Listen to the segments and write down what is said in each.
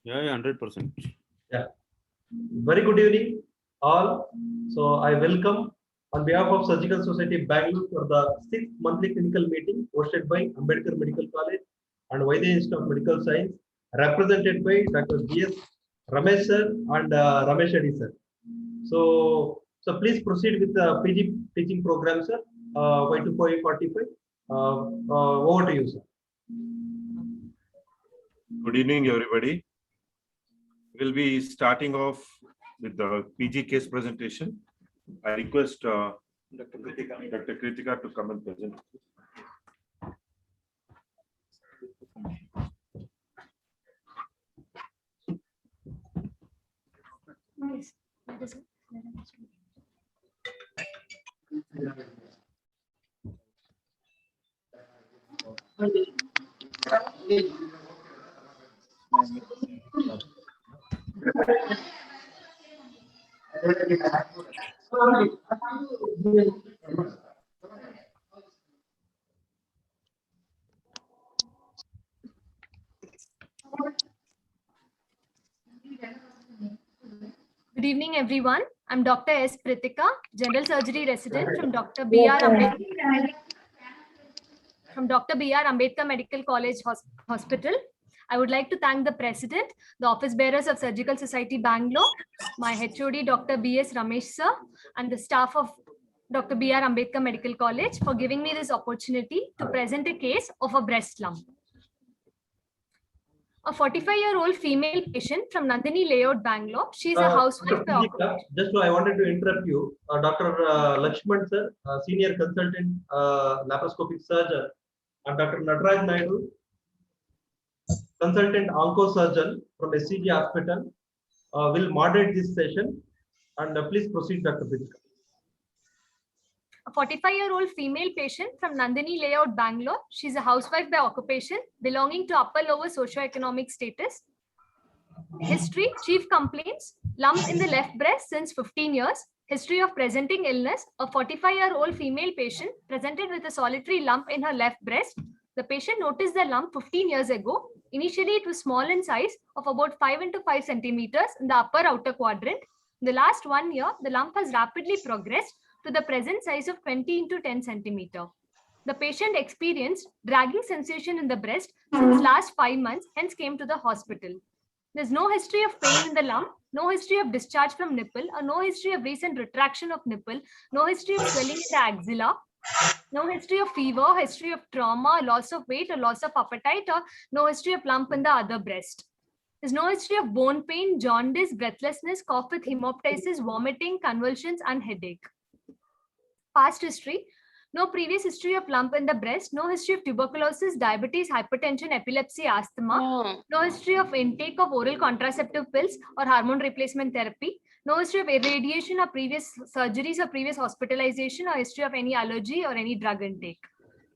Yeah, 100%. Yeah. Very good evening, all. So I welcome on behalf of Surgical Society Bangalore for the 6th monthly clinical meeting hosted by Ambedkar Medical College and Vaidya Institute of Medical Science, represented by Dr. B.S. Ramesh sir and Ramesh Reddy sir. So please proceed with the PG teaching program, sir. Y245. Over to you, sir. Good evening, everybody. We'll be starting off with the PG case presentation. I request Dr. Kritika to come and present. Good evening, everyone. I'm Dr. S. Pritika, General Surgery Resident from Dr. B.R. Ambedkar Medical College Hospital. I would like to thank the President, the Office Bearers of Surgical Society Bangalore, my HOD Dr. B.S. Ramesh sir, and the staff of Dr. B.R. Ambedkar Medical College for giving me this opportunity to present a case of a breast lump. A 45-year-old female patient from Nandini Layout, Bangalore. She is a housewife. Just I wanted to interrupt you. Dr. Lakshman sir, senior consultant laparoscopic surgeon, and Dr. Nataraj Naidu, consultant oncosurgeon from SCG Hospital, will moderate this session. And please proceed, Dr. Pritika. A 45-year-old female patient from Nandini Layout, Bangalore. She's a housewife by occupation, belonging to upper-lower socioeconomic status. History, chief complaints, lump in the left breast since 15 years. History of presenting illness, a 45-year-old female patient presented with a solitary lump in her left breast. The patient noticed the lump 15 years ago. Initially, it was small in size of about 5 into 5 centimeters in the upper outer quadrant. In the last 1 year, the lump has rapidly progressed to the present size of 20 into 10 centimeter. The patient experienced dragging sensation in the breast since last 5 months, hence came to the hospital. There's no history of pain in the lump, no history of discharge from nipple, or no history of recent retraction of nipple, no history of swelling in the axilla, no history of fever, history of trauma, loss of weight or loss of appetite, or no history of lump in the other breast. There's no history of bone pain, jaundice, breathlessness, cough with hemoptysis, vomiting, convulsions, and headache. Past history, no previous history of lump in the breast, no history of tuberculosis, diabetes, hypertension, epilepsy, asthma, no history of intake of oral contraceptive pills or hormone replacement therapy, no history of irradiation or previous surgeries or previous hospitalization or history of any allergy or any drug intake.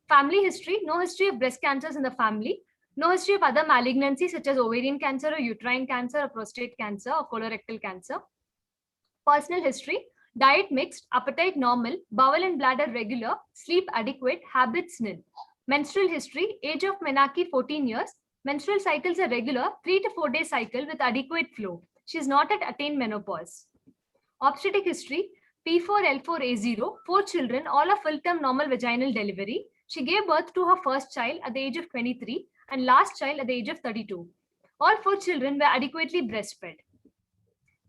Family history, no history of breast cancers in the family, no history of other malignancies such as ovarian cancer or uterine cancer or prostate cancer or colorectal cancer. Personal history, diet mixed, appetite normal, bowel and bladder regular, sleep adequate, habits nil. Menstrual history, age of menarche 14 years, menstrual cycles are regular, 3 to 4 day cycle with adequate flow. She is not at attained menopause. Obstetric history, P4L4A0, 4 children, all are full-term normal vaginal delivery. She gave birth to her first child at the age of 23 and last child at the age of 32. All 4 children were adequately breastfed.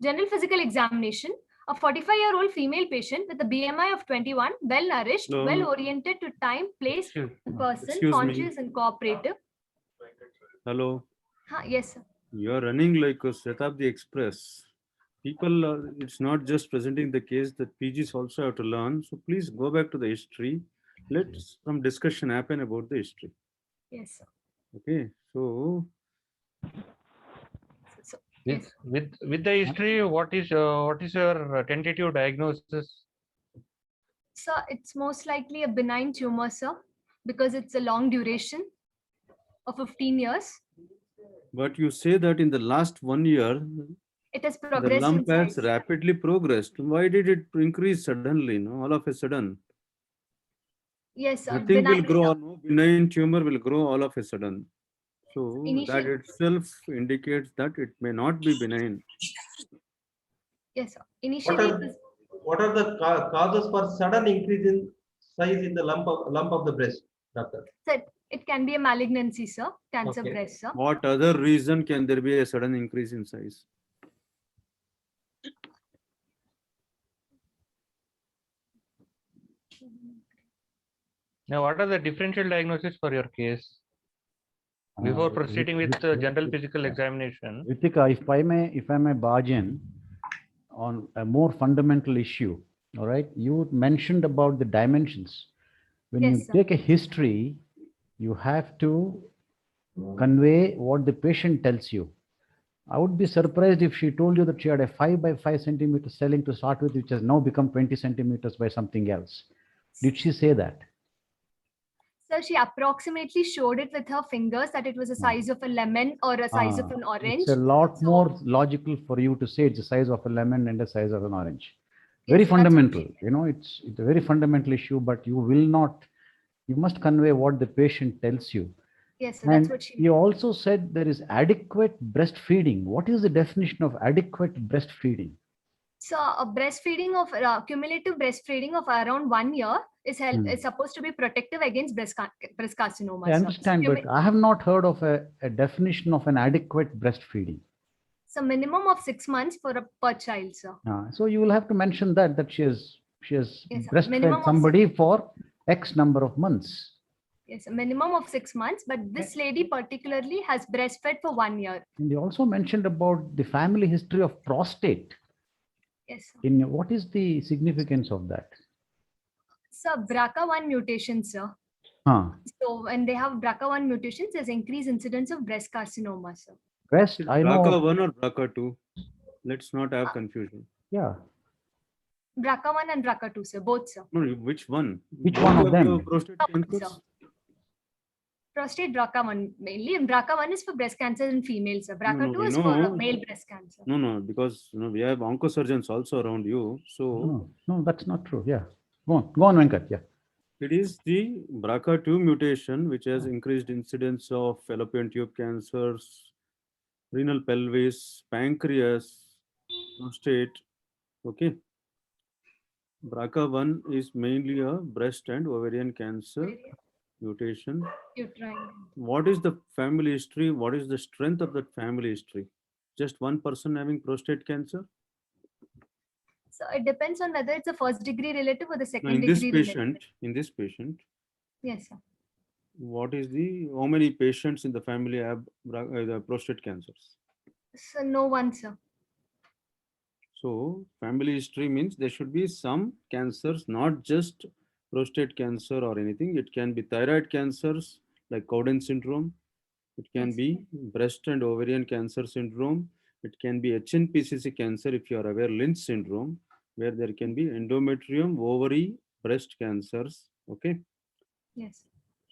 General physical examination, a 45-year-old female patient with a BMI of 21, well-nourished, well-oriented to time, place, person, conscious and cooperative. Hello. Yes, sir. You are running like a Shatabdi Express. People are, it's not just presenting the case that PGs also have to learn. So please go back to the history. Let some discussion happen about the history. Yes, sir. Okay. So Yes. With the history, what is your tentative diagnosis? Sir, it's most likely a benign tumor, sir, because it's a long duration of 15 years. but you say that in the last 1 year, it has the progressed lump in has size. rapidly progressed. Why did it increase suddenly, no? All of a sudden? Yes, sir. Nothing will grow, no benign tumor will grow all of a sudden. So that Initial- itself indicates that it may not be benign. Yes, sir. What Initially, it are, was, what are the causes for sudden increase in size in the lump of the breast, doctor? sir, it can be a malignancy, sir, cancer Okay. breast, sir. What other reason can there be a sudden increase in size? Now, what are the differential diagnosis for your case? Before proceeding with general physical examination, Ritika, if I may barge in on a more fundamental issue, all right? You mentioned about the dimensions. When Yes, you sir. take a history, you have to convey what the patient tells you. I would be surprised if she told you that she had a 5 by 5 centimeter swelling to start with, which has now become 20 centimeters by something else. Did she say that? So she approximately showed it with her fingers that it was the size of a lemon or a size of an orange. It's a lot So- more logical for you to say it's the size of a lemon and the size of an orange. Yes, Very that's what fundamental, she- you know, it's a very fundamental issue, but you will not, you must convey what the patient tells you. Yes, so that's And what she. you also said there is adequate breastfeeding. What is the definition of adequate breastfeeding? So a breastfeeding of cumulative breastfeeding of around 1 year is is supposed to be protective against breast carcinoma. I sir. understand, So but I have not heard of a definition of an adequate breastfeeding. So minimum of 6 months for a per child, sir. So you will have to mention that she has Yes, sir. Minimum breastfed of somebody for X number of months. Yes, a minimum of 6 months, but this lady particularly has breastfed for 1 year. And you also mentioned about the family history of prostate. Yes, sir. What is the significance of that? So BRCA1 mutation, sir. Huh. So when they have BRCA1 mutations, there's increased incidence of breast carcinoma, sir. Breast, Is I BRCA know. 1 or BRCA 2? Let's not have confusion. Yeah. BRCA1 and BRCA2, sir, both, sir. No, which one? Which Both one of you them? have prostate Sir. cancers? Prostate BRCA1 mainly, and BRCA1 is for breast cancer in females, sir. BRCA2 no, is you for know- male breast cancer. No, because we have oncosurgeons also around you. So No, that's not true. Yeah. Go on, Venkat. Yeah. it is the BRCA2 mutation which has increased incidence of fallopian tube cancers, renal pelvis, pancreas, prostate. Okay. BRCA1 is mainly a breast and ovarian cancer mutation. Uterine. What is the family history? What is the strength of that family history? Just one person having prostate cancer? So it depends on whether it's a first degree relative or the No, second in this degree patient, Yes, sir. what is how many patients in the family have the prostate cancers? So no one, sir. So family history means there should be some cancers, not just prostate cancer or anything. It can be thyroid cancers like Cowden syndrome. It can Yes. be breast and ovarian cancer syndrome. It can be HNPCC cancer if you are aware, Lynch syndrome, where there can be endometrium, ovary, breast cancers. Okay. Yes.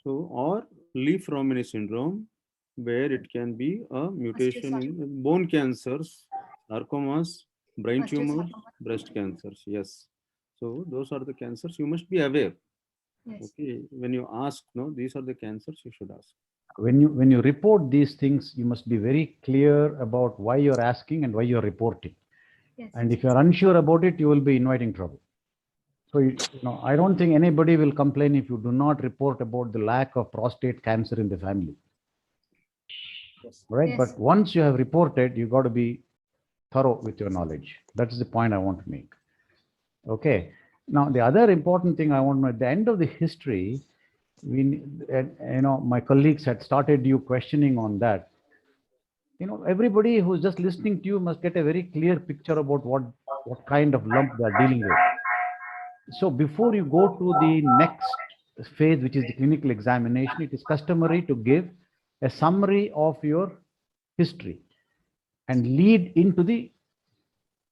So, or Leaf-Romany syndrome, where it can be a mutation in bone cancers, sarcomas, brain tumors, Osteosarcoma. breast cancers. Yes. So those are the cancers you must be aware. Yes. Okay. When you ask, no, these are the cancers you should ask. When you report these things, you must be very clear about why you're asking and why you're reporting. Yes. And if you're unsure about it, you will be inviting trouble. So, I don't think anybody will complain if you do not report about the lack of prostate cancer in the family. Right? Yes. But once you have reported, you got to be thorough with your knowledge. That's the point I want to make. Okay. Now, the other important thing I want to know, at the end of the history, my colleagues had started you questioning on that. Everybody who's just listening to you must get a very clear picture about what kind of lump they're dealing with. So before you go to the next phase, which is the clinical examination, it is customary to give a summary of your history and lead into the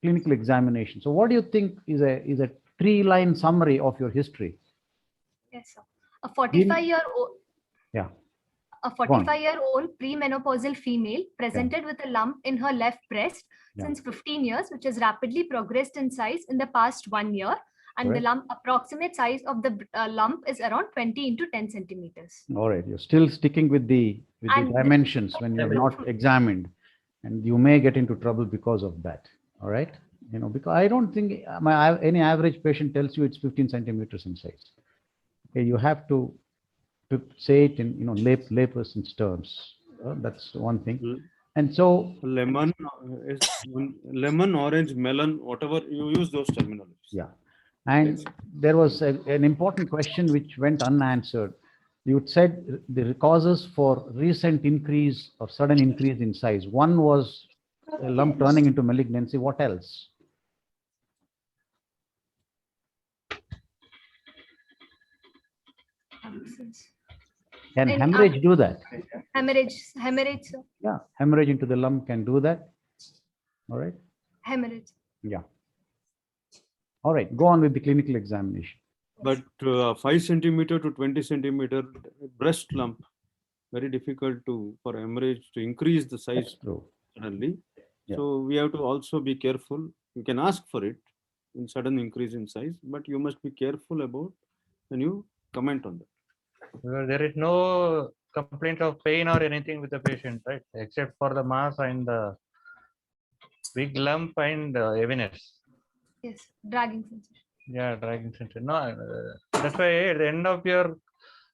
clinical examination. So what do you think is a 3-line summary of your history? Yes, sir. A 45-year-old. Yeah. A 45-year-old premenopausal female presented with a lump in her left breast Yeah. since 15 years, which has rapidly progressed in size in the past 1 year And the Correct. lump approximate size of the lump is around 20 into 10 centimeters. All right, you're still sticking with the And- dimensions when you have not examined, and you may get into trouble because of that. All right, because I don't think any average patient tells you it's 15 centimeters in size. Okay, you have to say it in layperson's terms. That's one thing. L- And so Lemon, lemon, orange, melon, whatever you use those terminologies. yeah, and there was an important question which went unanswered. You said the causes for recent increase or sudden increase in size. One was a lump turning into malignancy. What else? Can And, hemorrhage do that? Hemorrhage, sir. Yeah, hemorrhage into the lump can do that. All right. Hemorrhage. Yeah. All right. Go on with the clinical examination. But 5 centimeter to 20 centimeter breast lump, very difficult for hemorrhage to increase the size That's true. suddenly. Yeah. So we have to also be careful. You can ask for it in sudden increase in size, but you must be careful about when you comment on that. Because there is no complaint of pain or anything with the patient, right? Except for the mass and the big lump and heaviness. Yes, dragging sensation. Yeah, dragging sensation. No, that's why at the end of your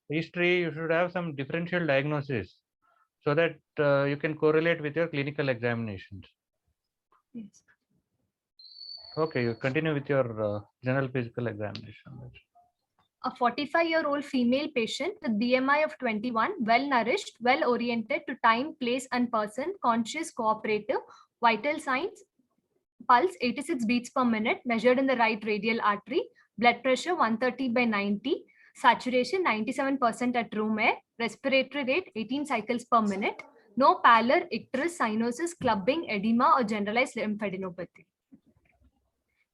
history, you should have some differential diagnosis so that you can correlate with your clinical examinations. Yes. Okay, you continue with your general physical examination. A 45-year-old female patient with BMI of 21, well-nourished, well-oriented to time, place, and person, conscious, cooperative, vital signs, pulse 86 beats per minute, measured in the right radial artery, blood pressure 130/90, saturation 97% at room air, respiratory rate 18 cycles per minute, no pallor, icterus, cyanosis, clubbing, edema, or generalized lymphadenopathy.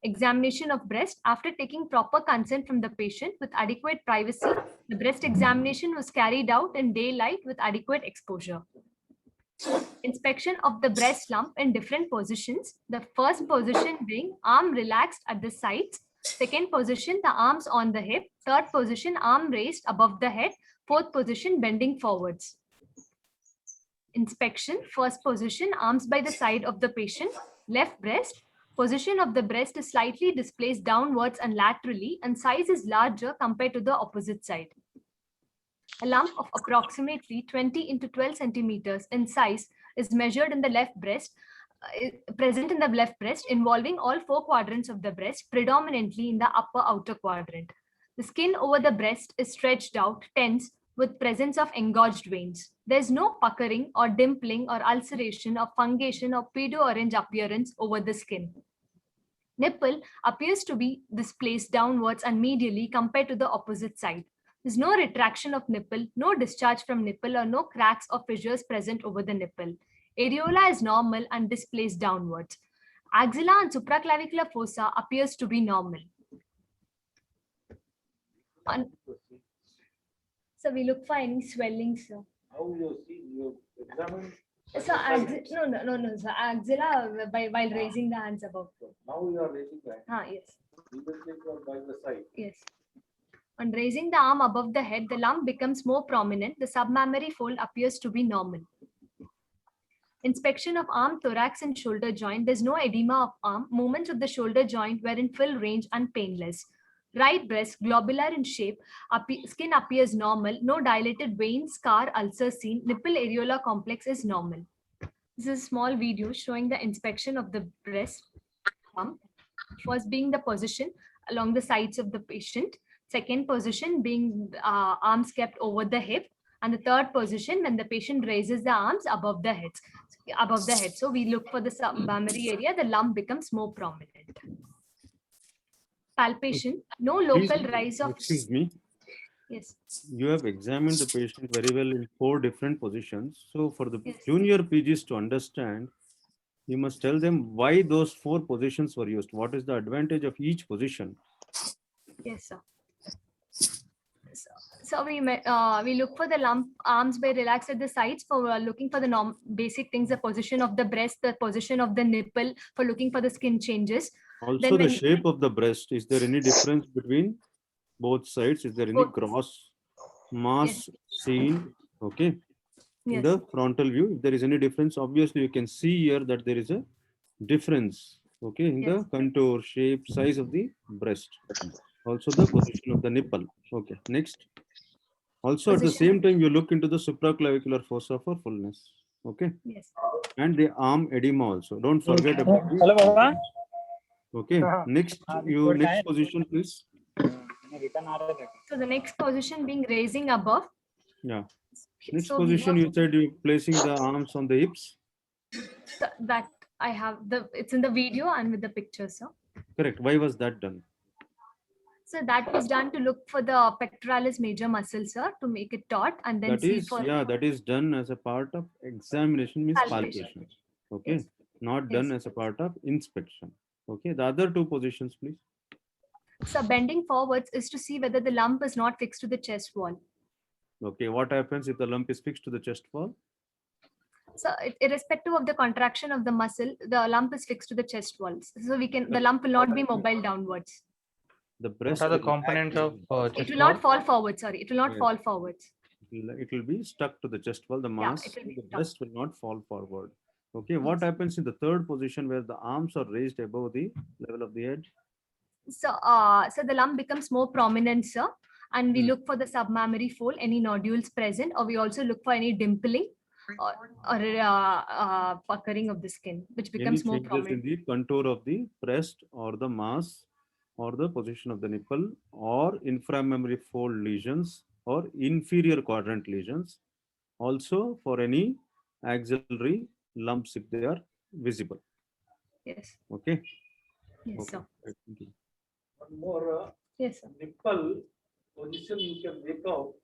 Examination of breast. After taking proper consent from the patient with adequate privacy, the breast examination was carried out in daylight with adequate exposure. Inspection of the breast lump in different positions. The first position being arm relaxed at the sides. Second position, the arms on the hip. Third position, arm raised above the head. Fourth position, bending forwards. Inspection. First position, arms by the side of the patient. Left breast. Position of the breast is slightly displaced downwards and laterally, and size is larger compared to the opposite side. A lump of approximately 20 into 12 centimeters in size is measured in the left breast, present in the left breast, involving all 4 quadrants of the breast, predominantly in the upper outer quadrant. The skin over the breast is stretched out, tense, with presence of engorged veins. There is no puckering or dimpling or ulceration or fungation or pedo-orange appearance over the skin. Nipple appears to be displaced downwards and medially compared to the opposite side. There's no retraction of nipple, no discharge from nipple, or no cracks or fissures present over the nipple. Areola is normal and displaced downwards. Axilla and supraclavicular fossa appears to be normal. So we look for any swelling, sir. How you examine? So no, sir. Axilla while raising the hands above. Now you are raising the hand. Yes. Previously you are by the side. Yes. On raising the arm above the head, the lump becomes more prominent. The submammary fold appears to be normal. Inspection of arm, thorax, and shoulder joint. There's no edema of arm. Movements of the shoulder joint were in full range and painless. Right breast, globular in shape. Skin appears normal. No dilated vein, scar, ulcer seen. Nipple areola complex is normal. This is a small video showing the inspection of the breast lump. First being the position along the sides of the patient. Second position being arms kept over the hip. And the third position when the patient raises the arms above the head. So we look for the submammary area, the lump becomes more prominent. Palpation, no local Please, rise of. excuse me. Yes. You have examined the patient very well in 4 different positions. So for the Yes. junior PGs to understand, you must tell them why those 4 positions were used. What is the advantage of each position? Yes, sir. So we look for the lump, arms by relaxed at the sides for looking for the basic things, the position of the breast, the position of the nipple, for looking for the skin changes. Also, Then the when- shape of the breast, is there any difference between both sides? Is there any Both. gross mass seen? Okay. In Yes. the frontal view, if there is any difference, obviously you can see here that there is a difference, okay, in the Yes. contour, shape, size of the breast. Also the position of the nipple. Okay, next. Also at the Position. same time, you look into the supraclavicular fossa for fullness. Okay, Yes. and the arm edema also. Don't forget about the. Hello, Baba. Okay, next position, please. So the next position being raising above. Yeah. Next So we position, have- you said you placing the arms on the hips. that I have it's in the video and with the picture, sir. Correct. Why was that done? So that was done to look for the pectoralis major muscle, sir, to make it taut and then That see is, for yeah, that is done as a part of examination, means Palpation. palpation. Okay, Yes. not done Yes. as a part of inspection. Okay, the other two positions, please. So bending forwards is to see whether the lump is not fixed to the chest wall. Okay, what happens if the lump is fixed to the chest wall? So irrespective of the contraction of the muscle, the lump is fixed to the chest walls. So the lump will not be mobile downwards. The What breast. are the will components act- of It chest will wall? not fall forward, sorry. It will not Yes. fall forwards. it will be stuck to the chest wall. The Yeah, mass, it will be the stuck. breast will not fall forward. Okay, what Yes. happens in the third position where the arms are raised above the level of the head? So the lump becomes more prominent, sir. And we Hmm. look for the submammary fold, any nodules present, or we also look for any dimpling or puckering of the skin, which Any becomes more changes in prominent. the contour of the breast or the mass or the position of the nipple or inframammary fold lesions or inferior quadrant lesions. Also for any axillary lumps if they are visible. Yes, Okay. yes, Okay. sir. Right, thank you. One more Yes, sir. nipple position you can make out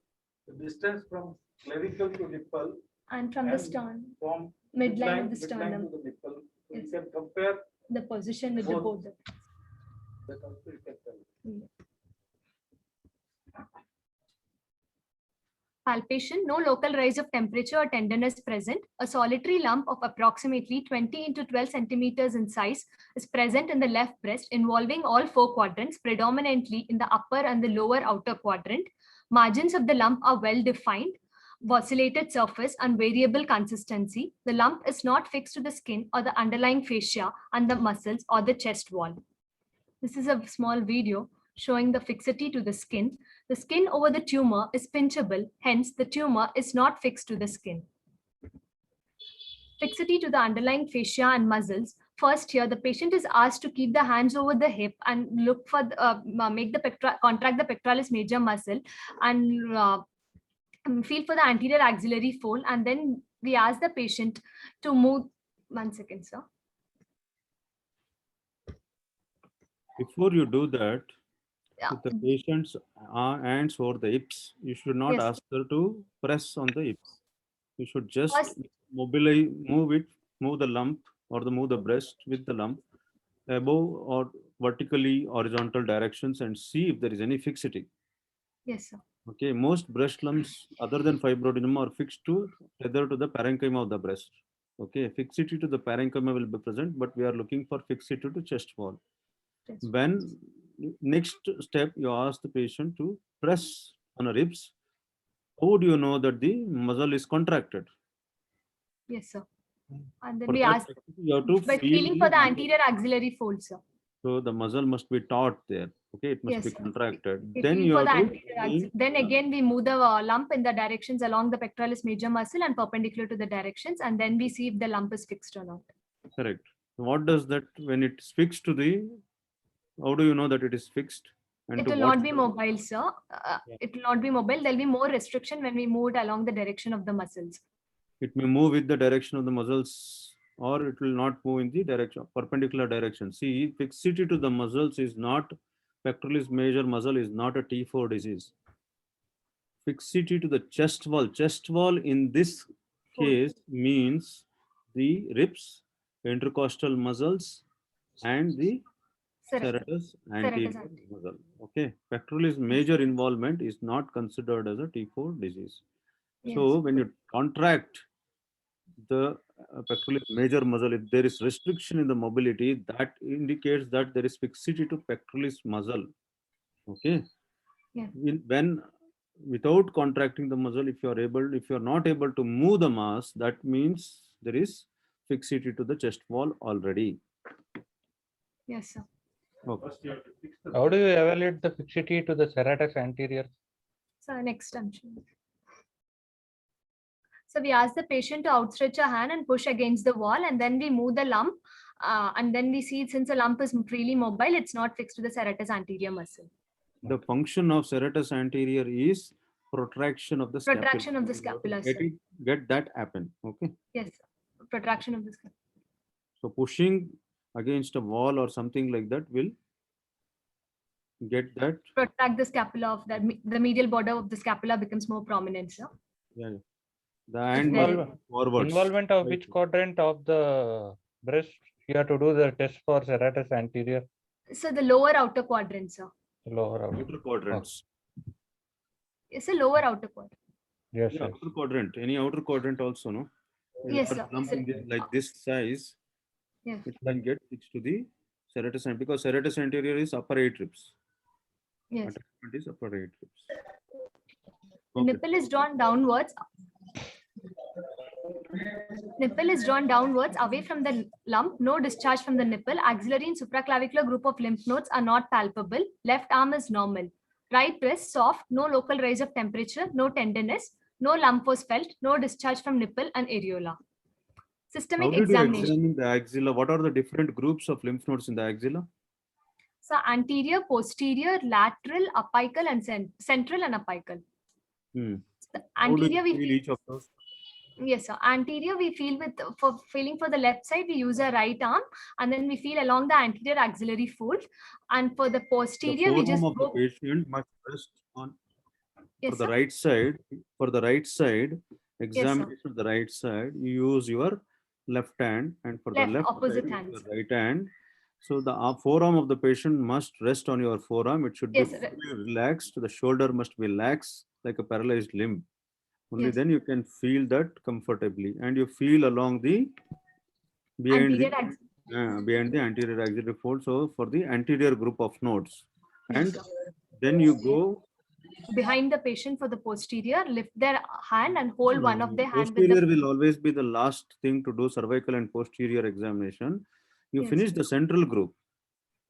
the distance from clavicle to nipple And from the And stern, from midline of the midline sternum, to the nipple. So Yes. you can compare the position with the Both. both. that also you can tell. Palpation, no local rise of temperature or tenderness present. A solitary lump of approximately 20 into 12 centimeters in size is present in the left breast, involving all four quadrants, predominantly in the upper and the lower outer quadrant. Margins of the lump are well defined, vacillated surface, and variable consistency. The lump is not fixed to the skin or the underlying fascia and the muscles or the chest wall. This is a small video showing the fixity to the skin. The skin over the tumor is pinchable, hence the tumor is not fixed to the skin. Fixity to the underlying fascia and muscles. First here, the patient is asked to keep the hands over the hip and look for make the contract the pectoralis major muscle and feel for the anterior axillary fold, and then we ask the patient to move. 1 second, sir. Before you do that, Yeah. if the patient's hands over the hips, you should not Yes. ask her to press on the hips. You should just First- move the lump or move the breast with the lump above or vertically horizontal directions and see if there is any fixity. Yes, sir. Okay, most breast lumps other than fibroadenoma are fixed to tether to the parenchyma of the breast. Okay, fixity to the parenchyma will be present, but we are looking for fixity to chest wall. Yes. When next step, you ask the patient to press on her ribs. How do you know that the muscle is contracted? Yes, sir. And then For we that, ask you have to by feel feeling for the muscle. anterior axillary fold, sir. So the muscle must be taut there. Okay, it must Yes, be sir. contracted. We Then feel you for have the to anterior feel- Then again, we move the lump in the directions along the pectoralis major muscle and perpendicular to the directions, and then we see if the lump is fixed or not. correct. What does that when it's fixed to the? How do you know that it is fixed? And It to will what not be mobile, sir. Yeah. It will not be mobile. There'll be more restriction when we move it along the direction of the muscles. It may move with the direction of the muscles, or it will not move in the direction perpendicular direction. See, fixity to the muscles is not pectoralis major muscle is not a T4 disease. Fixity to the chest wall. Chest wall in this case means the ribs, intercostal muscles, and the serratus anterior anterior. muscle. Okay, pectoralis major involvement is not considered as a T4 disease. So Yes. when you contract the pectoralis major muscle, if there is restriction in the mobility, that indicates that there is fixity to pectoralis muscle. Okay. Yeah. When without contracting the muscle, if you are not able to move the mass, that means there is fixity to the chest wall already. Yes, sir. Okay. First you have to fix the. How do you evaluate the fixity to the serratus anterior? So next I'm showing. So we ask the patient to outstretch a hand and push against the wall, and then we move the lump, and then we see since the lump is freely mobile, it's not fixed to the serratus anterior muscle. The function of serratus anterior is protraction of the scapula. Protraction of the scapula, sir. Get that happen. Okay. Yes, sir. Protraction of the scapula. So pushing against a wall or something like that will get that. Protract the scapula of that. The medial border of the scapula becomes more prominent, sir. Yeah. The hand there will is- forwards. Involvement of Right. which quadrant of the breast you have to do the test for serratus anterior? So the lower outer quadrant, sir. Lower out. Outer quadrants. It's a lower outer quadrant. Yes, Yeah, yes. outer quadrant. Any outer quadrant also, no? Yes, Or sir. something like this size, Yes. it can get fixed to the serratus anterior, because serratus anterior is upper 8 ribs. Yes. Attachment is upper 8 ribs. The Okay. nipple is drawn downwards. Nipple is drawn downwards away from the lump. No discharge from the nipple. Axillary and supraclavicular group of lymph nodes are not palpable. Left arm is normal. Right breast soft. No local rise of temperature. No tenderness. No lump was felt. No discharge from nipple and areola. How Systemic did you examination. examine the axilla? What are the different groups of lymph nodes in the axilla? So anterior, posterior, lateral, apical, and central and apical. Hmm. The How do anterior you we feel feel, each of those? yes, sir. Anterior we feel with for feeling for the left side we use a right arm, and then we feel along the anterior axillary fold, and for the The posterior we just forearm of the go. patient must rest on Yes, for the sir. right side. For the right side, examination of the right side, you use your left hand, and for the Left, left opposite side, hand, your sir. right hand. So the forearm of the patient must rest on your forearm. It should be Yes, sir. fully relaxed. The shoulder must be lax like a paralyzed limb. Only Yes. then you can feel that comfortably, and you feel along the behind Anterior behind the anterior axillary fold. So for the anterior group of nodes, Yes, and sir. then you go. Behind the patient for the posterior, lift their hand and hold one of their hand with Posterior the. will always be the last thing to do cervical and posterior examination. You Yes. finish the central group.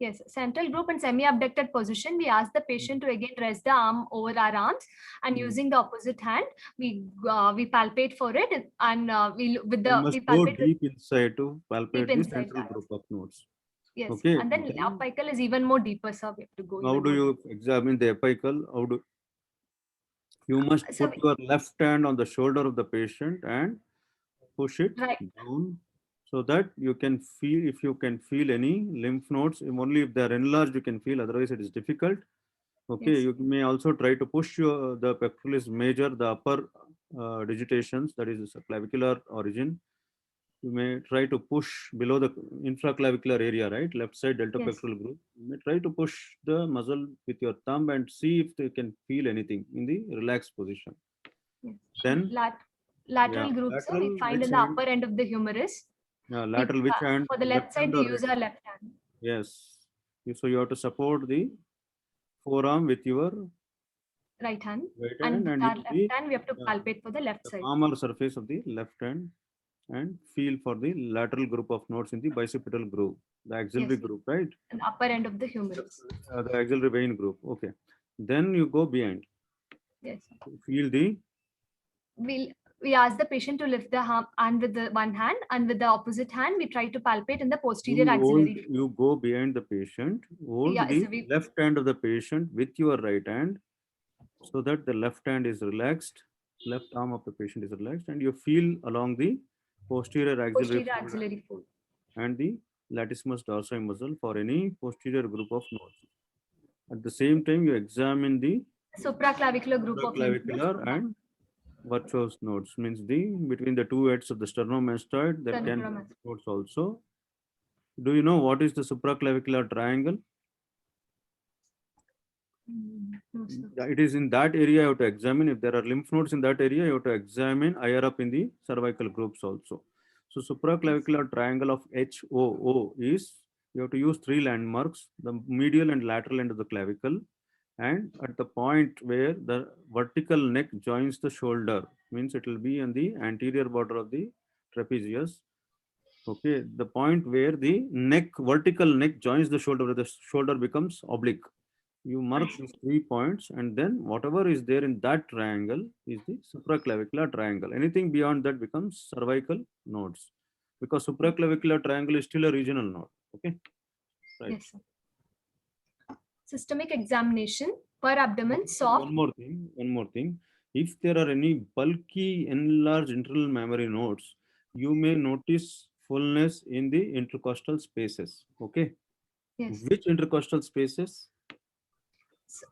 Yes, central group and semi-abducted position. We ask the patient to again rest the arm over our arms, and Mm. using the opposite hand, we palpate for it, and with You the must we go palpate with, deep inside to palpate the inside central that. group of nodes. Yes, Okay. and then Then apical is even more deeper, sir. We have to go. how even do more you deeper. examine the apical? You must So put your left hand on the shoulder of the patient and push it Right. down, so that you can feel, if you can feel any lymph nodes, only if they are enlarged you can feel, otherwise it is difficult. Okay, Yes. you may also try to push the pectoralis major, the upper digitations, that is the clavicular origin. You may try to push below the infraclavicular area, right? Left side delta Yes. pectoral group. You may try to push the muscle with your thumb and see if they can feel anything in the relaxed position. Yes. Then Lateral yeah, group, sir. We lateral find which in the hand? upper end of the humerus. Lateral which hand? For the left side, hand we or use right? our left hand. Yes. So you have to support the forearm with your Right hand. right And hand with and our use left the hand, we have to palpate for the left side. palmar surface of the left hand and feel for the lateral group of nodes in the bicipital groove, the axillary Yes. group, right? And upper end of the humerus. The axillary vein group. Okay. Then you go behind. Yes. Feel the We ask the patient to lift the hand with the one hand, and with the opposite hand, we try to palpate in the posterior axillary. you go behind the patient, hold Yeah, the so we- left hand of the patient with your right hand, so that the left hand is relaxed, left arm of the patient is relaxed, and you feel along the posterior axillary Posterior fold axillary fold. and the latissimus dorsi muscle for any posterior group of nodes. At the same time, you examine the Supraclavicular group of lymph nodes. clavicular and virtuous nodes, means the between the two heads of the sternomastoid, there can be Sternomastoid. nodes also. Do you know what is the supraclavicular triangle? No, sir. It is in that area you have to examine. If there are lymph nodes in that area, you have to examine higher up in the cervical groups also. So supraclavicular triangle of HOO is, you have to use 3 landmarks, the medial and lateral end of the clavicle, and at the point where the vertical neck joins the shoulder, means it will be on the anterior border of the trapezius. Okay, the point where the vertical neck joins the shoulder, where the shoulder becomes oblique. You mark these 3 points, and then whatever is there in that triangle is the supraclavicular triangle. Anything beyond that becomes cervical nodes, because supraclavicular triangle is still a regional node. Okay, right. Yes, sir. Systemic examination per abdomen, soft. One more thing. If there are any bulky enlarged internal mammary nodes, you may notice fullness in the intercostal spaces. Okay. Yes. Which intercostal spaces?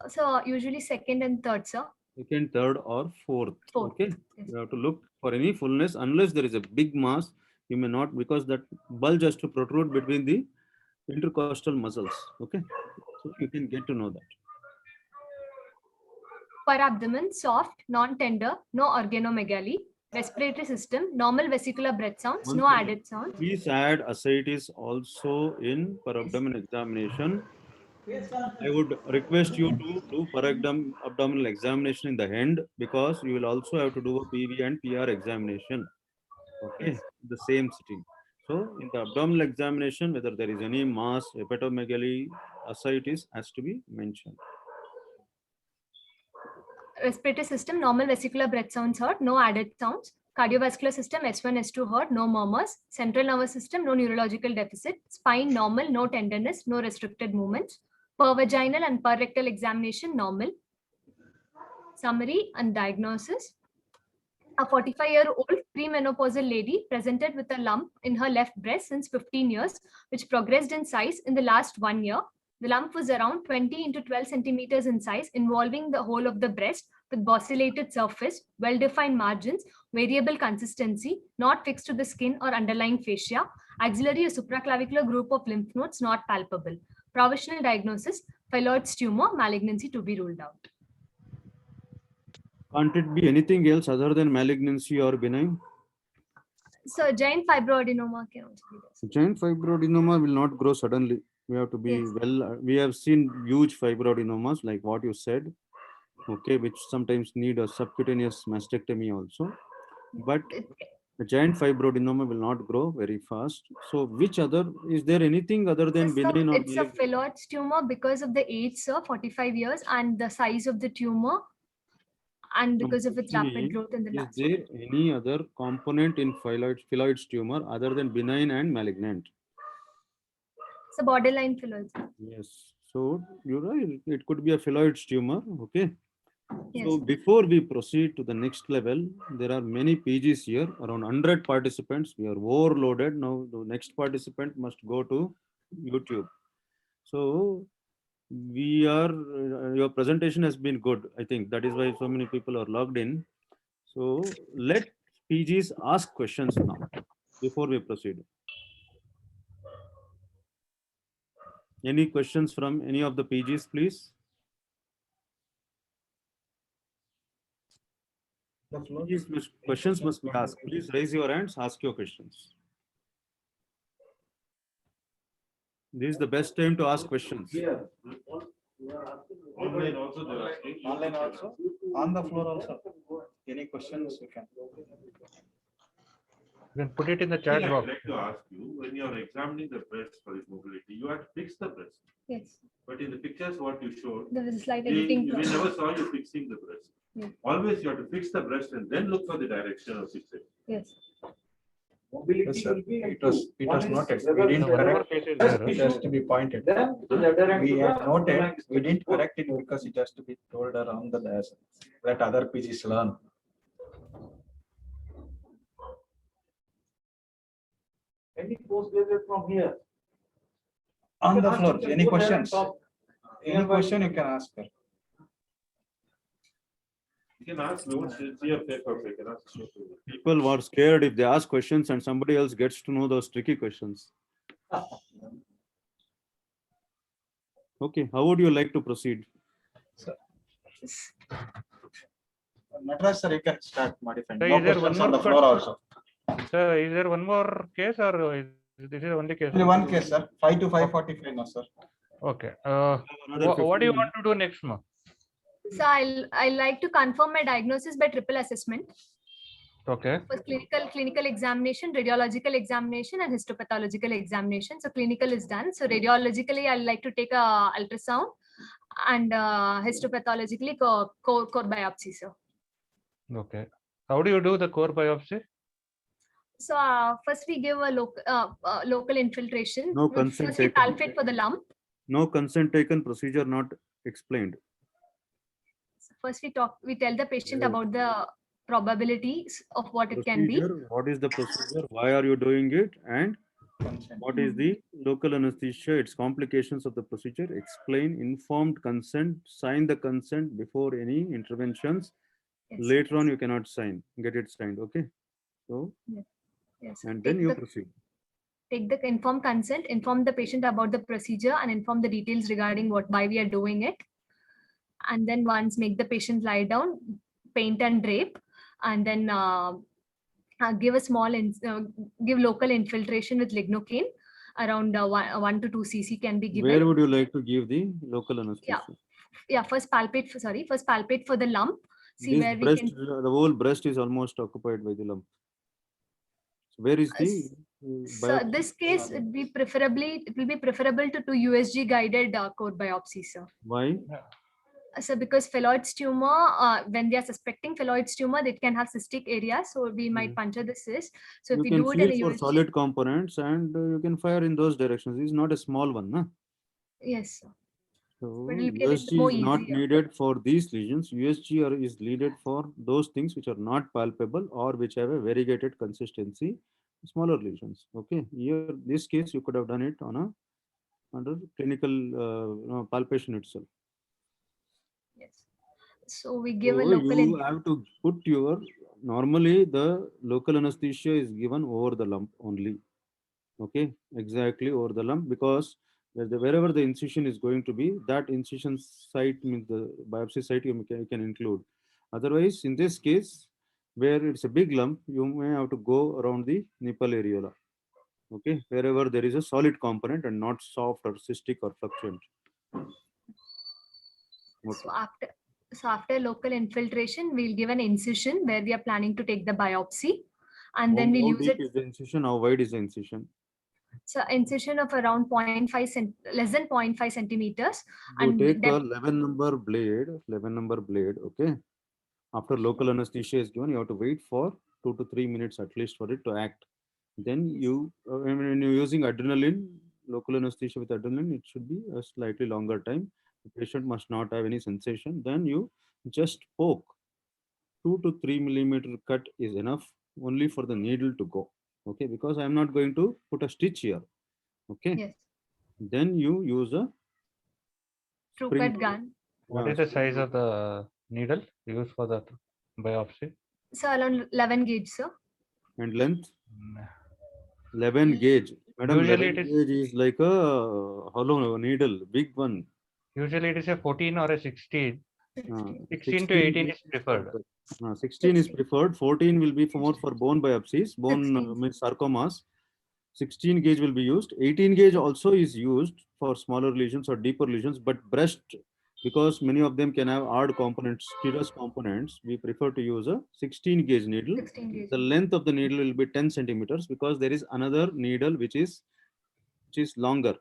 So usually second and third, sir. Second, third, or fourth. Fourth. Okay. Yes. You have to look for any fullness unless there is a big mass. You may not, because that bulge has to protrude between the intercostal muscles. Okay. So you can get to know that. Per abdomen, soft, non-tender, no organomegaly. Respiratory system, normal vesicular breath sounds, no One thing. added sounds. Please add ascites also in per abdomen examination. I would request you to do per abdominal examination in the end, because you will also have to do a PV and PR examination. Okay, the same sitting. So in the abdominal examination, whether there is any mass, hepatomegaly, ascites has to be mentioned. Respiratory system, normal vesicular breath sounds heard, no added sounds. Cardiovascular system, S1, S2 heard, no murmurs. Central nervous system, no neurological deficit. Spine, normal, no tenderness, no restricted movements. Per vaginal and per rectal examination, normal. Summary and diagnosis. A 45-year-old premenopausal lady presented with a lump in her left breast since 15 years, which progressed in size in the last 1 year. The lump was around 20 into 12 centimeters in size, involving the whole of the breast with bosselated surface, well-defined margins, variable consistency, not fixed to the skin or underlying fascia, axillary or supraclavicular group of lymph nodes not palpable. Provisional diagnosis, phyllodes tumor, malignancy to be ruled out. Can't it be anything else other than malignancy or benign? So giant fibroadenoma can also be there. Giant fibroadenoma will not grow suddenly. We have to be Yes. we have seen huge fibroadenomas like what you said, okay, which sometimes need a subcutaneous mastectomy also. But a giant fibroadenoma will not grow very fast. So which other, is there anything other than benign or It's a phyllodes tumor because of the age, sir, 45 years, and the size of the tumor, and because of its rapid growth in the Is last. there any other component in phyllodes tumor other than benign and malignant? It's a borderline phyllodes. Yes. So you're right. It could be a phyllodes tumor. Okay. Yes. So before we proceed to the next level, there are many PGs here, around 100 participants. We are overloaded. Now the next participant must go to YouTube. So your presentation has been good. I think that is why so many people are logged in. So let PGs ask questions now before we proceed. Any questions from any of the PGs, please? Questions must be asked. Please raise your hands, ask your questions. This is the best time to ask questions. Online also they're asking. Online also, on the floor also. Any questions you can. You can put it in the chat I'd box. like to ask you, when you are examining the breast for its mobility, you have to fix the breast. Yes. But in the pictures what you showed, There was a slight we editing. we process. never saw you fixing the breast. Yeah. Always you have to fix the breast and then look for the direction of fixing. Yes. Yes, sir. It was noted. We didn't No, whatever correct. case is there, It has to be pointed. Then it is adherent We to have the- noted, we didn't correct it because it has to be told around the dash. Let other PGs learn. Any postgraduate from here. On You the can floor, ask, you any can go there and questions? talk. Any question you can ask her. You can ask notes, it's your paper, you can ask. People were scared if they ask questions and somebody else gets to know those tricky questions. Okay, how would you like to proceed? Nataraj sir, you can start modifying. So No is there questions one on the more floor also. So is there one more case or this is only case? Only one case, sir. 5 to 5:45 now, sir. Okay. Another What do you 15 want to do next, ma? So I like to confirm my diagnosis by triple assessment. Okay. First clinical examination, radiological examination, and histopathological examination. So clinical is done. So radiologically, I like to take a ultrasound, and histopathologically core biopsy. So Okay. How do you do the core biopsy? so first we give a local infiltration. No consent First we taken. palpate for the lump. No consent taken, procedure not explained. So first we tell the patient Yeah. about the probabilities of what it can be. Procedure, what is the procedure? Why are you doing it? And Consent. what is the local anesthesia? Its complications of the procedure. Explain informed consent. Sign the consent before any interventions. Yes, Later on, yes, you cannot sign. Get it signed. Okay. So, yes. and then you proceed. Take the informed consent, inform the patient about the procedure, and inform the details regarding why we are doing it. And then once make the patient lie down, paint and drape, and then give a give local infiltration with lignocaine around 1 to 2 cc can be given. Where would you like to give the local anesthesia? Yeah, first palpate for the lump. See This where we breast, can. the whole breast is almost occupied by the lump. So where is the So this case it will be preferable to USG guided core biopsy, sir. Why? So because phylloids tumor, when they are suspecting phylloids tumor, it can have cystic area, so we might puncture the cyst. So if You we can do it in feel a for USG, solid components and you can fire in those directions. It's not a small one, na? yes, sir. So But it'll be a little USG more is not easier. needed for these lesions. USG is needed for those things which are not palpable or which have a variegated consistency, smaller lesions. Okay, here this case you could have done it on a under clinical palpation itself. Yes. So we give a So local. you have to put your, normally the local anesthesia is given over the lump only. Okay, exactly over the lump, because wherever the incision is going to be, that incision site means the biopsy site you can include. Otherwise, in this case, where it's a big lump, you may have to go around the nipple areola. Okay, wherever there is a solid component and not soft or cystic or fluctuant. Okay. So after local infiltration, we'll give an incision where we are planning to take the biopsy, and then we'll How use deep it. is the incision? How wide is the incision? So incision of around 0.5 less than 0.5 centimeters. You And take a depth, 11 number blade, okay? After local anesthesia is given, you have to wait for 2 to 3 minutes at least for it to act. Then you, when you're using adrenaline, local anesthesia with adrenaline, it should be a slightly longer time. The patient must not have any sensation. Then you just poke. 2 to 3 millimeter cut is enough only for the needle to go. Okay, because I'm not going to put a stitch here. Okay. yes, Then you use a true spring. cut gun. What is the size of the needle used for the biopsy? So around 11 gauge, sir. And length 11 gauge. Madam, Usually 11 it is- gauge is like a hollow needle, big one. Usually it is a 14 or a 16. 16 to 18 is preferred. 16 is preferred. 14 will be for more for bone biopsies, bone 16. means sarcomas. 16 gauge will be used. 18 gauge also is used for smaller lesions or deeper lesions, but breast, because many of them can have odd components, serous components, we prefer to use a 16 gauge needle. 16 gauge. The length of the needle will be 10 centimeters because there is another needle which is longer,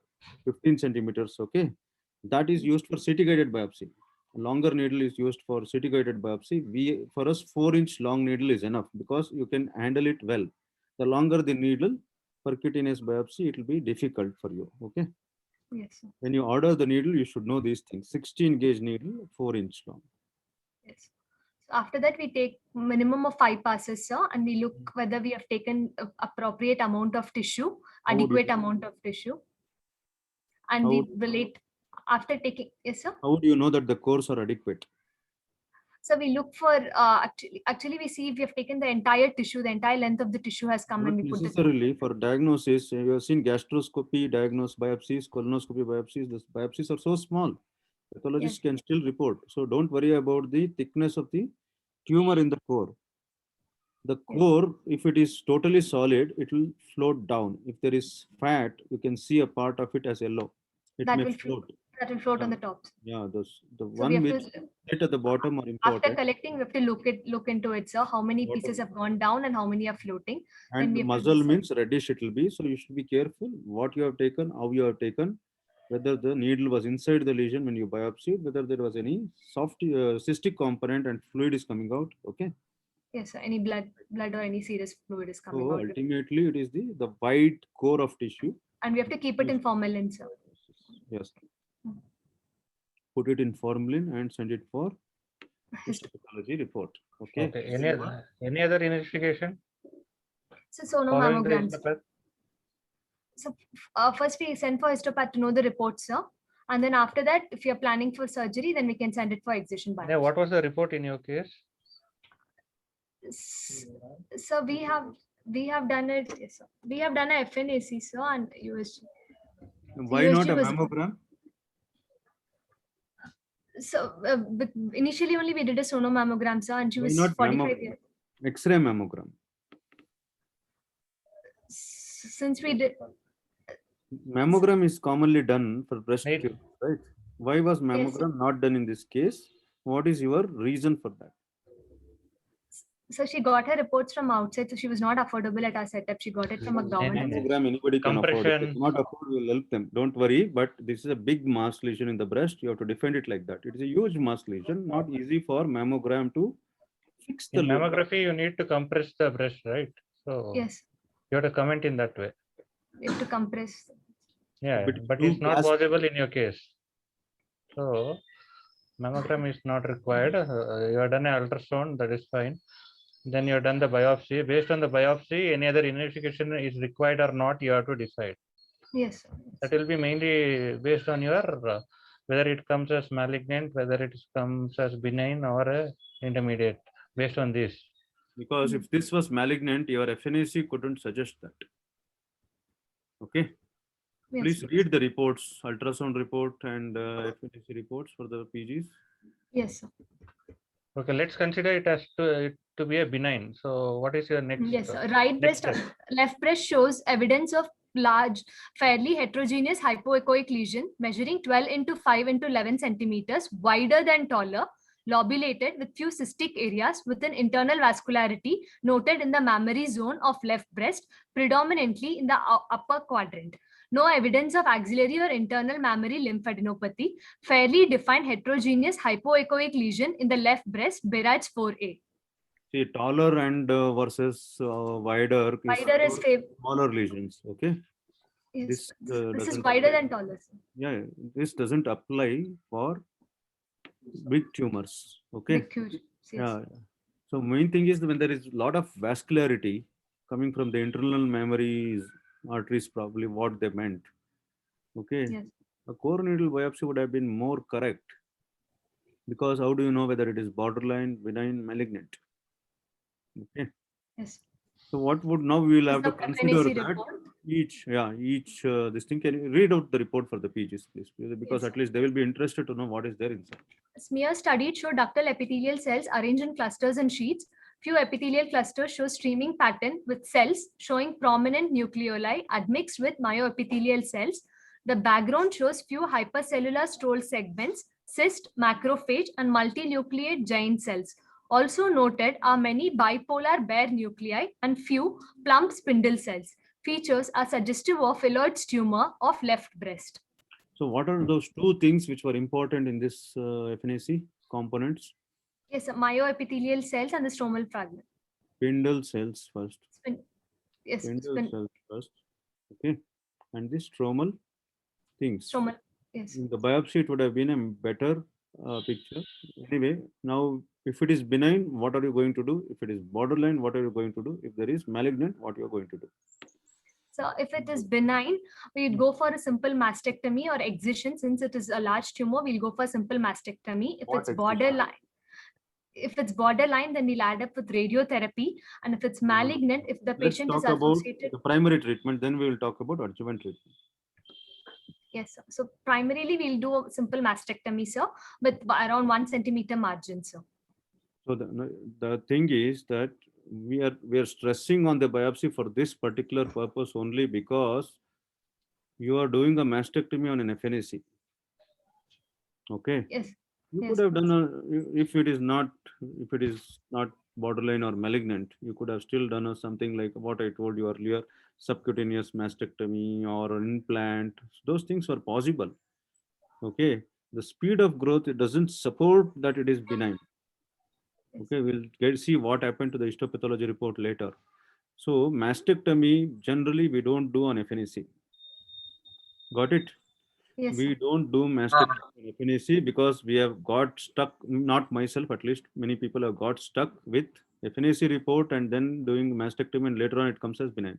15 centimeters. Okay, that is used for CT guided biopsy. A longer needle is used for CT guided biopsy. For us 4-inch long needle is enough because you can handle it well. The longer the needle, percutaneous biopsy, it will be difficult for you. Okay. Yes, sir. When you order the needle, you should know these things. 16 gauge needle, 4-inch long. Yes. So after that, we take minimum of 5 passes, sir, and we look whether we have taken appropriate amount of tissue, How would you adequate do? amount of tissue. And How we would- relate after taking, yes, sir. How do you know that the cores are adequate? So we look for, actually we see if we have taken the entire tissue, the entire length of the tissue has come, Not and we put it. necessarily for diagnosis. You have seen gastroscopy, diagnose biopsies, colonoscopy biopsies. The biopsies are so small. Pathologists can still report. So don't worry about the thickness of the tumor in the core. The core, if it is totally solid, it will float down. If there is fat, you can see a part of it as yellow. It That may will float. That will float on the top. Yeah, the So we one have which to, sit at the bottom are after important. collecting, we have to look into it, sir. How many Bottom. pieces have gone down and how many are floating? Then And we have to muzzle decide. means reddish it will be. So you should be careful what you have taken, how you have taken, whether the needle was inside the lesion when you biopsy, whether there was any soft cystic component and fluid is coming out. Okay. Yes, sir. Any blood or any serious fluid is coming So out. ultimately it is the wide core of tissue. And we have to keep it in formalin, sir. Yes. Put it in formalin and send it for histopathology report. Okay. Okay. Any other investigation? So Following the sonomammograms. histopath? So first we send for histopath to know the report, sir. And then after that, if you're planning for surgery, then we can send it for excision biopsy. Yeah, what was the report in your case? So we have done it. Yes, sir. We have done a FNAC, sir, and USG. Why not USG a was- mammogram? So but initially only we did a sonomammogram, sir, and she Why was not 45 mammogram? years. X-ray mammogram. Since we did, Mammogram is commonly done for breast Right. cancer, right? Why was mammogram not done in this case? What is your reason for that? so she got her reports from outside, so she was not affordable at our setup. She got it from a government. Mammogram anybody can afford. If they Compression. cannot afford, we'll help them. Don't worry. But this is a big mass lesion in the breast. You have to defend it like that. It is a huge mass lesion. Not easy for mammogram to fix the In lesion. mammography, you need to compress the breast, right? So Yes, you have to comment in that way. we have to compress. Yeah, But but you it's not ask- possible in your case. So mammogram is not required. You have done an ultrasound, that is fine. Then you have done the biopsy. Based on the biopsy, any other investigation is required or not, you have to decide. Yes, sir. That will be mainly based on your whether it comes as malignant, whether it comes as benign or intermediate, based on this. Because if this was malignant, your FNAC couldn't suggest that. Okay. Yes, Please read the reports, ultrasound report and FNAC reports for the PGs. yes, sir. Okay, let's consider it as to be a benign. So what is your next? Yes, sir. Right breast, step. left breast shows evidence of large, fairly heterogeneous hypoechoic lesion measuring 12 into 5 into 11 centimeters, wider than taller, lobulated with few cystic areas with an internal vascularity noted in the mammary zone of left breast, predominantly in the upper quadrant. No evidence of axillary or internal mammary lymphadenopathy. Fairly defined heterogeneous hypoechoic lesion in the left breast, Behraj 4A. See, taller and versus wider. Wider is smaller lesions. Okay. Yes, This, this is doesn't wider apply. than taller, sir. Yeah, this doesn't apply for big tumors. Okay. Big, huge. Yes. Yeah. So main thing is when there is a lot of vascularity coming from the internal mammary arteries, probably what they meant. Okay. Yes. A core needle biopsy would have been more correct because how do you know whether it is borderline, benign, malignant? Okay. Yes. So what would now we will have to The consider FNAC that report. each this thing. Can you read out the report for the PGs, please? Because Yes, at least they will be interested to know what is there inside. Smear studied show ductal epithelial cells arranged in clusters and sheets. Few epithelial clusters show streaming pattern with cells showing prominent nucleoli admixed with myoepithelial cells. The background shows few hypercellular stroll segments, cyst, macrophage, and multinucleate giant cells. Also noted are many bipolar bare nuclei and few plump spindle cells. Features are suggestive of phyllodes tumor of left breast. So what are those two things which were important in this FNAC components? Yes, myoepithelial cells and the stromal fragment. Spindle cells first. Yes, Spindle cells first. Okay. And the stromal things. stromal. Yes. In the biopsy, it would have been a better picture. Anyway, now if it is benign, what are you going to do? If it is borderline, what are you going to do? If there is malignant, what you are going to do? So if it is benign, we'd go for a simple mastectomy or excision. Since it is a large tumor, we'll go for a simple mastectomy. If What it's excision? borderline, then we'll add up with radiotherapy. And if it's malignant, if the Let's patient is talk about associated, the primary treatment, then we will talk about adjuvant treatment. yes, sir. So primarily we'll do a simple mastectomy, sir, with around 1 centimeter margin, sir. So the thing is that we are stressing on the biopsy for this particular purpose only because you are doing a mastectomy on an FNAC. Okay. Yes. You Yes. could have done if it is not borderline or malignant, you could have still done something like what I told you earlier, subcutaneous mastectomy or an implant. Those things are possible. Okay. The speed of growth, it doesn't support that it is benign. Okay, we'll see what happened to the histopathology report later. So mastectomy, generally we don't do on FNAC. Got it? Yes. We don't do mastectomy on FNAC because we have got stuck, not myself at least, many people have got stuck with FNAC report and then doing mastectomy and later on it comes as benign.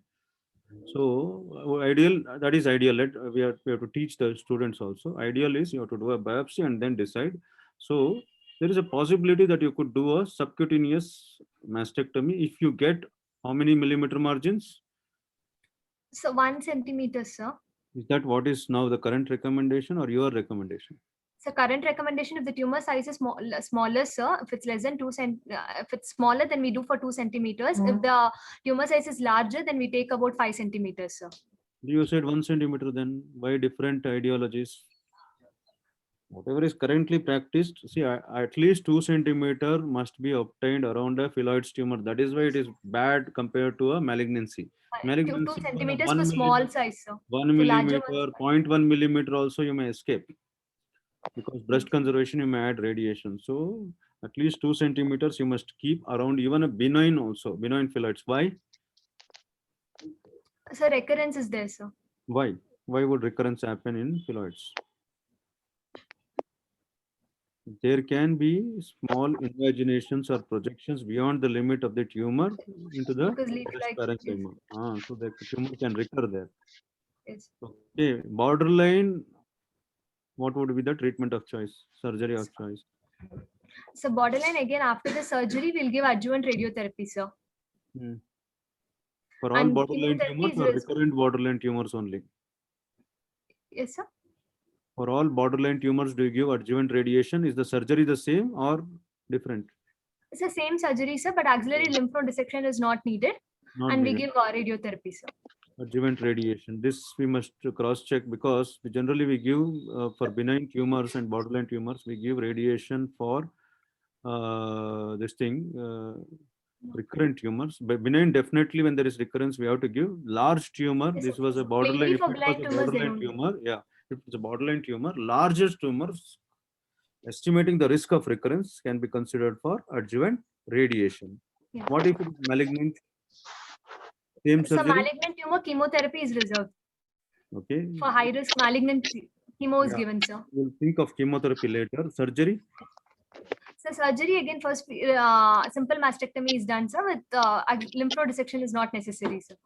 So ideal, that is ideal. We have to teach the students also. Ideal is you have to do a biopsy and then decide. So there is a possibility that you could do a subcutaneous mastectomy if you get how many millimeter margins? So 1 centimeter, sir. Is that what is now the current recommendation or your recommendation? So current recommendation, if the tumor size is smaller, sir, if it's less than if it's smaller, then we do for 2 centimeters. If the tumor size is larger, then we take about 5 centimeters, sir. You said 1 centimeter, then why different ideologies? Whatever is currently practiced, see, at least 2 centimeter must be obtained around a phylloid tumor. That is why it is bad compared to a malignancy. 2 centimeters for small size, sir. 1 millimeter, 0.1 millimeter also you may escape. Because breast conservation, you may add radiation. So at least 2 centimeters you must keep around, even a benign also, benign phylloids. Why? So recurrence is there, sir. Why? Why would recurrence happen in phylloids? There can be small invaginations or projections beyond the limit of the tumor into the Because breast leaf-like, parenchyma. So the tumor can recur there. yes. Okay, borderline, what would be the treatment of choice, surgery of choice? So borderline, again, after the surgery, we'll give adjuvant radiotherapy, sir. For all And borderline chemotherapy tumors or is recurrent borderline tumors only? Yes, sir. For all borderline tumors, do you give adjuvant radiation? Is the surgery the same or different? It's the same surgery, sir, but axillary lymph node dissection is not needed. Not And needed. we give radiotherapy, sir. Adjuvant radiation. This we must cross check because generally we give for benign tumors and borderline tumors, we give radiation for recurrent tumors. But benign, definitely when there is recurrence, we have to give. Large tumor, Yes, this sir. was a borderline. Mainly If for it was benign a tumors, they borderline don't. tumor, yeah. If it's a borderline tumor, largest tumors, estimating the risk of recurrence can be considered for adjuvant radiation. Yeah. What if it is malignant? Same So surgery? malignant tumor chemotherapy is reserved. Okay. For high risk malignant chemo is Yeah. given, sir. We'll think of chemotherapy later. Surgery? So surgery, again, first simple mastectomy is done, sir. With lymph node dissection is not necessary, sir.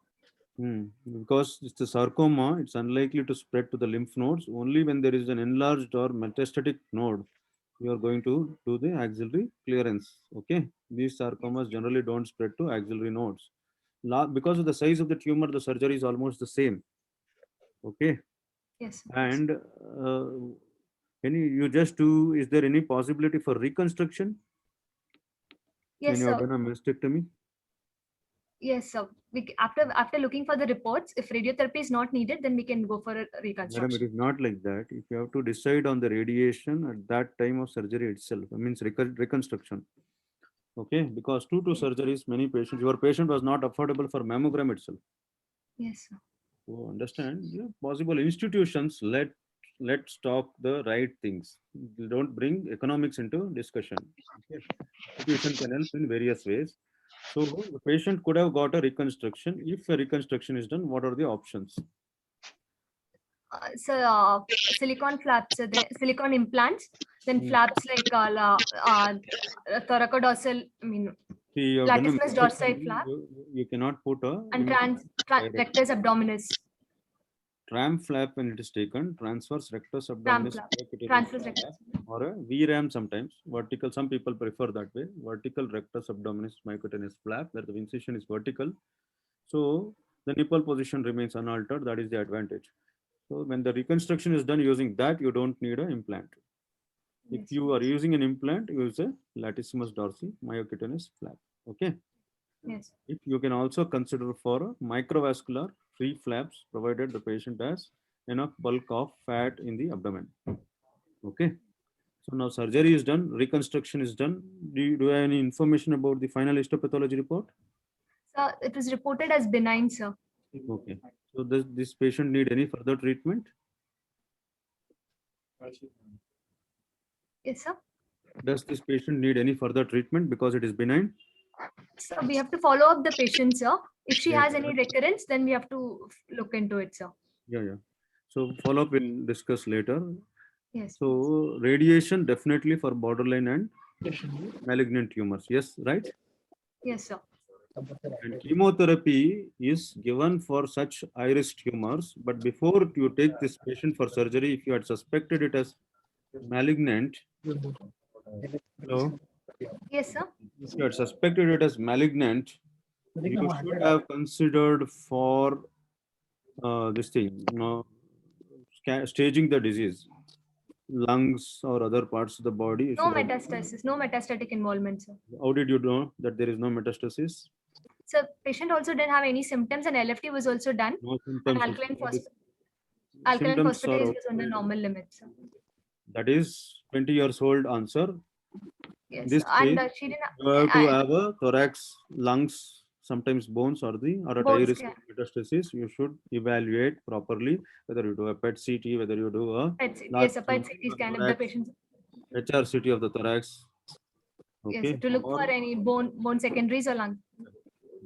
Because it's a sarcoma, it's unlikely to spread to the lymph nodes. Only when there is an enlarged or metastatic node, you are going to do the axillary clearance. Okay, these sarcomas generally don't spread to axillary nodes. Because of the size of the tumor, the surgery is almost the same. Okay, Yes. and you just do? Is there any possibility for reconstruction Yes, when you have sir. done a mastectomy? Yes, sir. After looking for the reports, if radiotherapy is not needed, then we can go for a Madam, reconstruction. it is not like that. If you have to decide on the radiation at that time of surgery itself, it means reconstruction. Okay, because two surgeries, many patients, your patient was not affordable for mammogram itself. Yes, sir. So understand, possible institutions let's talk the right things. Don't bring economics into discussion. Okay. Institution can help in various ways. So the patient could have got a reconstruction. If a reconstruction is done, what are the options? Silicone flaps, silicone implants, then flaps like thoracodorsal, See, you have done a latissimus dorsi mastectomy, flap, you cannot put a and direct. rectus abdominis. Tram flap when it is taken, transverse rectus Tram abdominis flap, myocutaneous transverse flap, rectus. or a VRAM sometimes. Vertical, some people prefer that way. Vertical rectus abdominis myocutaneous flap, where the incision is vertical. So the nipple position remains unaltered. That is the advantage. So when the reconstruction is done using that, you don't need an implant. If you are using an implant, use a latissimus dorsi myocutaneous flap. Okay. Yes. If you can also consider for a microvascular free flaps, provided the patient has enough bulk of fat in the abdomen. Okay. So now surgery is done, reconstruction is done. Do you have any information about the final histopathology report? So it was reported as benign, sir. Okay. So does this patient need any further treatment? Yes, sir. Does this patient need any further treatment because it is benign? So we have to follow up the patient, sir. If she Yeah. has any recurrence, then we have to look into it, sir. Yeah. So follow-up we'll discuss later. Yes. So radiation definitely for borderline and malignant tumors. Yes, right? Yes, sir. And chemotherapy is given for such iris tumors, but before you take this patient for surgery, if you had suspected it as malignant, hello, Yes, sir. if you had suspected it as malignant, you should have considered for this thing, staging the disease, lungs or other parts of the body. You No should have- metastasis, no metastatic involvement, sir. How did you know that there is no metastasis? So patient also didn't have any symptoms and LFT was also done. No And symptoms. alkaline Symptoms phosphatase are was on the normal limits, sir. That is 20 years old answer. Yes, This and case, she didn't. You have to I- have a thorax, lungs, sometimes bones or at high Bones, risk yeah. of metastasis. You should evaluate properly whether you do a PET CT, whether you do a PET CT, large yes, a PET CT scan if the thorax, patient. HRCT of the thorax. Yes, Okay. to look Or for any bone secondaries or lung.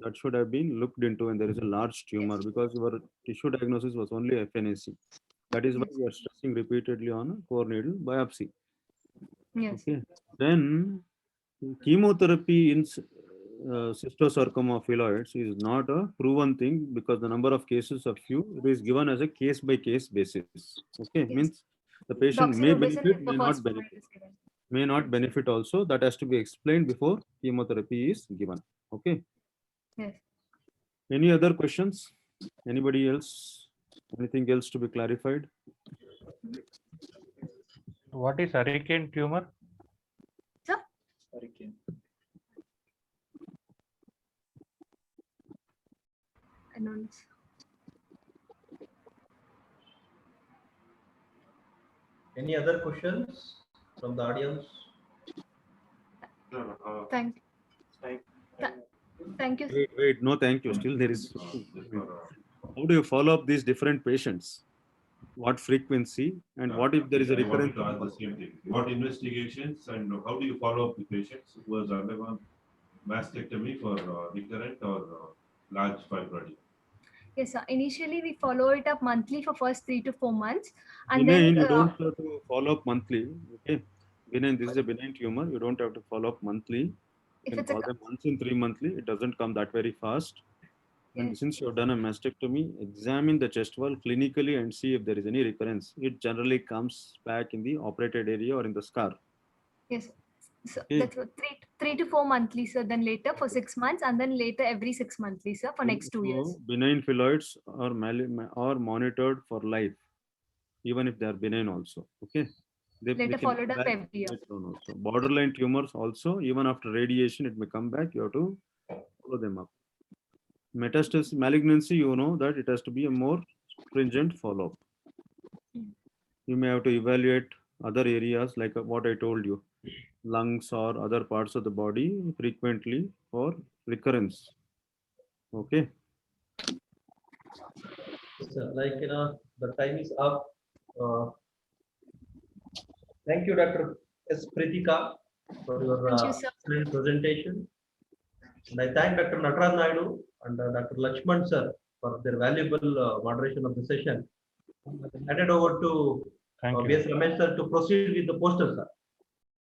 that should have been looked into when there is a large tumor, because your tissue diagnosis was only FNAC. That is why Yes. we are stressing repeatedly on a core needle biopsy. Yes. Okay. Then chemotherapy in cystosarcoma phylloids is not a proven thing, because the number of cases are few. It is given as a case by case basis. Okay. Yes. Means the patient may Doxorubicin benefit, if may the not first benefit. provide is given. May not benefit also. That has to be explained before chemotherapy is given. Okay. Yes. Any other questions? Anybody else? Anything else to be clarified? What is hurricane tumor? Hurricane. I don't know. Any other questions from the audience? Thank you. sir. Wait, no, thank you. Still there is. How do you follow up these different patients? What frequency and what if there is a I wanted recurrent? to ask the same thing. What investigations and how do you follow up the patients who has undergone mastectomy for recurrent or large fibroid? Yes, sir. Initially, we follow it up monthly for first 3 to 4 months, and Benign, then you don't have to follow up monthly. Okay. Benign, this is a benign tumor. You don't have to follow up monthly. You if can it's a call them once in 3 monthly. It doesn't come that very fast. And Yes. since you have done a mastectomy, examine the chest wall clinically and see if there is any recurrence. It generally comes back in the operated area or in the scar. yes, so Okay. that's what, 3 to 4 monthly, sir. Then later for 6 months, and then later every 6 monthly, sir, for next 2 years. So benign phylloids are monitored for life, even if they are benign also. Okay. They Later can followed come up back every year. later on also. Borderline tumors also, even after radiation, it may come back. You have to follow them up. Metastasis, malignancy, you know that it has to be a more stringent follow-up. You may have to evaluate other areas like what I told you, lungs or other parts of the body frequently for recurrence. Okay. So, like, the time is up. Thank you, Dr. S. Pritika, for your Thank you, sir. excellent presentation. And I thank Dr. Nataraj Naidu and Dr. Lakshman sir for their valuable moderation of the session. Handed over to Thank you. B.S. Ramesh sir to proceed with the poster, sir.